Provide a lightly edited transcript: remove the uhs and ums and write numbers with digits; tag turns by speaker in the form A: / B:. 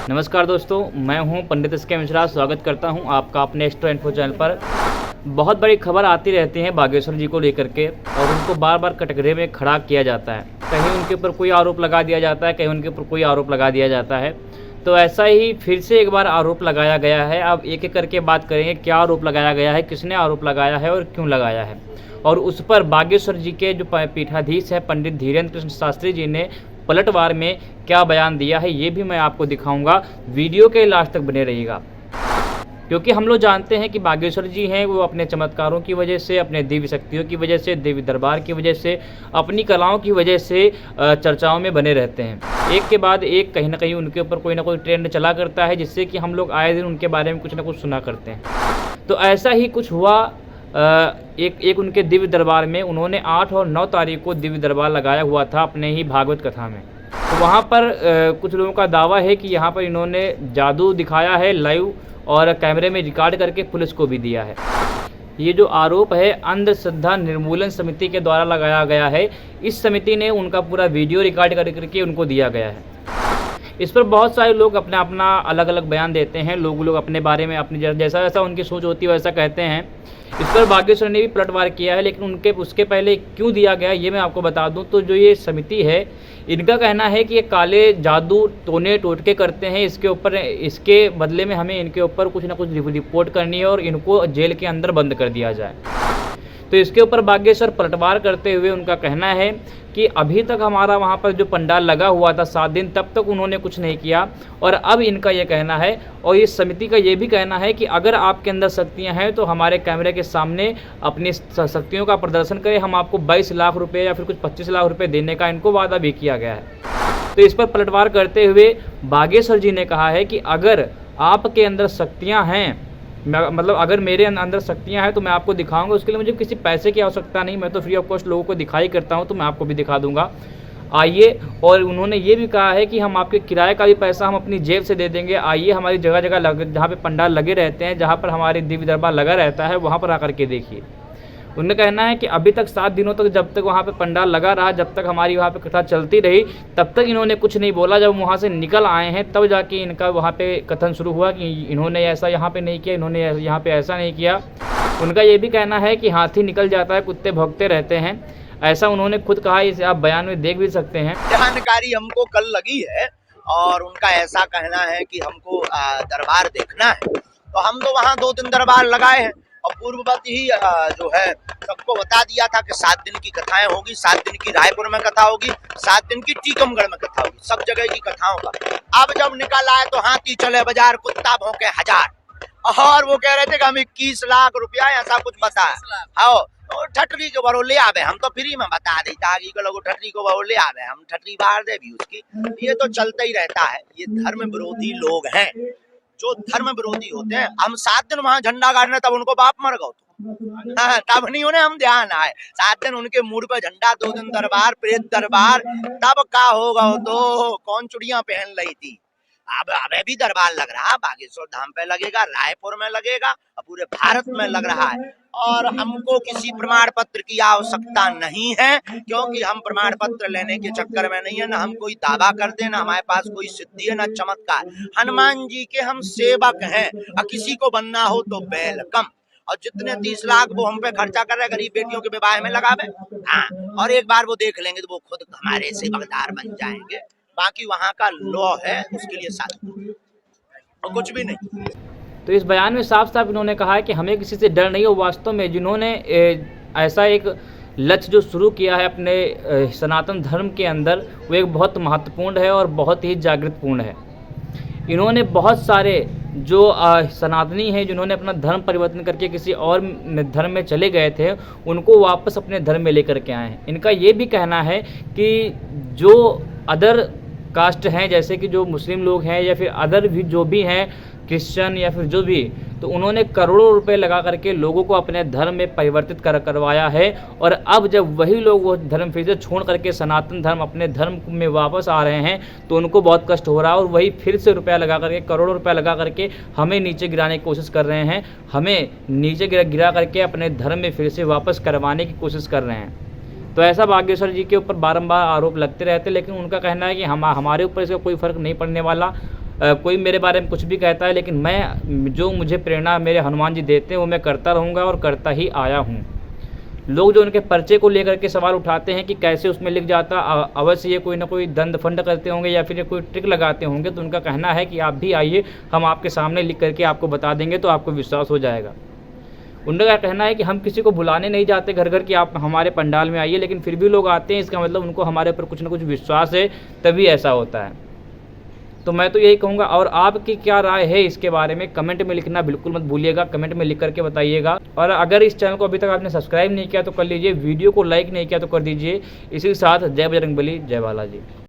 A: नमस्कार दोस्तों, मैं हूं पंडित एस.के. मिश्रा। स्वागत करता हूं आपका अपने एस्ट्रो इन्फो चैनल पर। बहुत बड़ी खबर आती रहती है बागेश्वर जी को लेकर के और उनको बार बार कटघरे में खड़ा किया जाता है। कहीं उनके ऊपर कोई आरोप लगा दिया जाता है, कहीं उनके ऊपर कोई आरोप लगा दिया जाता है। तो ऐसा ही फिर से एक बार आरोप लगाया गया है। अब एक एक करके बात करेंगे, क्या आरोप लगाया गया है, किसने आरोप लगाया है और क्यों लगाया है, और उस पर बागेश्वर जी के जो पीठाधीश है पंडित धीरेन्द्र कृष्ण शास्त्री जी ने पलटवार में क्या बयान दिया है, ये भी मैं आपको दिखाऊंगा। वीडियो के लास्ट तक बने रहिएगा, क्योंकि हम लोग जानते हैं कि बागेश्वर जी हैं वो अपने चमत्कारों की वजह से, अपने दिव्य शक्तियों की वजह से, देवी दरबार की वजह से, अपनी कलाओं की वजह से चर्चाओं में बने रहते हैं। एक के बाद एक कहीं ना कहीं उनके ऊपर कोई ना कोई ट्रेंड चला करता है, जिससे कि हम लोग आए दिन उनके बारे में कुछ ना कुछ सुना करते हैं। तो ऐसा ही कुछ हुआ एक उनके दिव्य दरबार में। उन्होंने 8 और 9 तारीख को दिव्य दरबार लगाया हुआ था अपने ही भागवत कथा में। तो वहाँ पर कुछ लोगों का दावा है कि यहाँ पर इन्होंने जादू दिखाया है लाइव और कैमरे में रिकॉर्ड करके पुलिस को भी दिया है। ये जो आरोप है अंधश्रद्धा निर्मूलन समिति के द्वारा लगाया गया है। इस समिति ने उनका पूरा वीडियो रिकॉर्ड करके उनको दिया गया है। इस पर बहुत सारे लोग अपना अलग अलग बयान देते हैं। लोग अपने बारे में अपनी जैसा जैसा उनकी सोच होती है वैसा कहते हैं। इस पर बागेश्वर ने भी पलटवार किया है, लेकिन उसके पहले क्यों दिया गया ये मैं आपको बता दूं। तो जो ये समिति है, इनका कहना है कि ये काले जादू टोने टोटके करते हैं, इसके बदले में हमें इनके ऊपर कुछ ना कुछ रिपोर्ट करनी है और इनको जेल के अंदर बंद कर दिया जाए। तो इसके ऊपर बागेश्वर पलटवार करते हुए उनका कहना है कि अभी तक हमारा वहाँ पर जो पंडाल लगा हुआ था 7 दिन, तब तक उन्होंने कुछ नहीं किया। और अब इनका ये कहना है और इस समिति का ये भी कहना है कि अगर आपके अंदर शक्तियाँ हैं तो हमारे कैमरे के सामने अपनी शक्तियों का प्रदर्शन करें। हम आपको 22 लाख रुपये या फिर कुछ 25 लाख रुपये देने का इनको वादा भी किया गया है। तो इस पर पलटवार करते हुए बागेश्वर जी ने कहा है कि अगर आपके अंदर शक्तियाँ हैं, मतलब अगर मेरे अंदर शक्तियाँ हैं तो मैं आपको दिखाऊंगा। उसके लिए मुझे किसी पैसे की आवश्यकता नहीं, मैं तो फ्री ऑफ कॉस्ट लोगों को दिखाई करता हूँ, तो मैं आपको भी दिखा दूंगा, आइए। और उन्होंने ये भी कहा है कि हम आपके किराए का भी पैसा हम अपनी जेब से दे देंगे। आइए, हमारी जगह जगह जहाँ पे पंडाल लगे रहते हैं, जहाँ पर हमारे दिव्य दरबार लगा रहता है, वहाँ पर आकर के देखिए। उनका कहना है कि अभी तक 7 दिनों तक जब तक वहाँ पे पंडाल लगा रहा, जब तक हमारी वहाँ पे कथा चलती रही, तब तक इन्होंने कुछ नहीं बोला। जब वहाँ से निकल आए हैं तब जाके इनका वहाँ पे कथन शुरू हुआ कि इन्होंने ऐसा यहाँ पे नहीं किया, इन्होंने यहाँ पे ऐसा नहीं किया। उनका ये भी कहना है कि हाथी निकल जाता है, कुत्ते भौंकते रहते हैं, ऐसा उन्होंने खुद कहा। इसे आप बयान में देख भी सकते हैं।
B: जानकारी हमको कल लगी है और उनका ऐसा कहना है कि हमको दरबार देखना है। तो हम तो वहाँ 2 दिन दरबार लगाए हैं और पूर्ववत ही जो है सबको बता दिया था कि 7 दिन की कथाएं होगी, 7 दिन की रायपुर में कथा होगी, 7 दिन की टीकमगढ़ में कथा होगी, सब जगह की कथाओं का। अब जब निकल आए तो हाथी चले बाजार, कुत्ता भौंके 1000, और वो कह रहे थे कि हम 21 लाख रुपया ऐसा कुछ बताया। तो ठटरी के बरो ले आवे, हम तो फ्री में बता देता आगे के लोग ठटरी को बरो ले आवे, हम ठटरी बार दे भी उसकी। ये तो चलता ही रहता है। ये धर्म विरोधी लोग हैं, जो धर्म विरोधी होते हैं। हम 7 दिन वहां झंडा गाड़ने, तब उनको बाप मर गए तब नहीं उन्हें हम ध्यान आए। 7 दिन उनके मूड पे झंडा, 2 दिन दरबार, प्रेत दरबार, तब का होगा तो कौन चुड़ियां पहन रही थी। अब अबे भी दरबार लग रहा, बागेश्वर धाम पे लगेगा, रायपुर में लगेगा, पूरे भारत में लग रहा है। और हमको किसी प्रमाण पत्र की आवश्यकता नहीं है, क्योंकि हम प्रमाण पत्र लेने के चक्कर में नहीं है। ना हम कोई दावा करते, ना हमारे पास कोई सिद्धि है, ना चमत्कार। हनुमान जी के हम सेवक हैं और किसी को बनना हो तो वेलकम। और जितने 30 लाख वो हम पे खर्चा कर रहे, गरीब बेटियों के विवाह में लगावे, हाँ, और एक बार वो देख लेंगे तो वो खुद हमारे सेवकदार बन जाएंगे। बाकी वहाँ का लॉ है, उसके लिए साथ और कुछ भी नहीं।
A: तो इस बयान में साफ साफ इन्होंने कहा है कि हमें किसी से डर नहीं हो। वास्तव में जिन्होंने ऐसा एक लक्ष्य जो शुरू किया है अपने सनातन धर्म के अंदर, वो एक बहुत महत्वपूर्ण है और बहुत ही जागृतपूर्ण है। इन्होंने बहुत सारे जो सनातनी हैं, जिन्होंने अपना धर्म परिवर्तन करके किसी और धर्म में चले गए थे, उनको वापस अपने धर्म में लेकर के आए हैं। इनका ये भी कहना है कि जो अदर कास्ट हैं, जैसे कि जो मुस्लिम लोग हैं या फिर अदर भी जो भी हैं, क्रिश्चियन या फिर जो भी, तो उन्होंने करोड़ों रुपए लगा करके लोगों को अपने धर्म में परिवर्तित करवाया है। और अब जब वही लोग वो धर्म फिर से छोड़ करके सनातन धर्म, अपने धर्म में वापस आ रहे हैं, तो उनको बहुत कष्ट हो रहा है। और वही फिर से रुपया लगा करके, करोड़ों रुपया लगा करके हमें नीचे गिराने की कोशिश कर रहे हैं, हमें नीचे गिरा करके अपने धर्म में फिर से वापस करवाने की कोशिश कर रहे हैं। तो ऐसा बागेश्वर जी के ऊपर बारंबार आरोप लगते रहते, लेकिन उनका कहना है कि हमारे ऊपर इसका कोई फ़र्क नहीं पड़ने वाला। कोई मेरे बारे में कुछ भी कहता है, लेकिन मैं जो मुझे प्रेरणा मेरे हनुमान जी देते हैं वो मैं करता रहूँगा और करता ही आया हूँ। लोग जो उनके पर्चे को लेकर के सवाल उठाते हैं कि कैसे उसमें लिख जाता, अवश्य ये कोई ना कोई दंड फंड करते होंगे या फिर कोई ट्रिक लगाते होंगे। तो उनका कहना है कि आप भी आइए, हम आपके सामने लिख करके आपको बता देंगे तो आपको विश्वास हो जाएगा। उनका कहना है कि हम किसी को बुलाने नहीं जाते घर घर कि आप हमारे पंडाल में आइए, लेकिन फिर भी लोग आते हैं, इसका मतलब उनको हमारे ऊपर कुछ ना कुछ विश्वास है, तभी ऐसा होता है। तो मैं तो यही कहूँगा, और आपकी क्या राय है इसके बारे में कमेंट में लिखना बिल्कुल मत भूलिएगा, कमेंट में लिख करके बताइएगा। और अगर इस चैनल को अभी तक आपने सब्सक्राइब नहीं किया तो कर लीजिए, वीडियो को लाइक नहीं किया तो कर दीजिए। इसी के साथ जय बजरंगबली, जय बालाजी।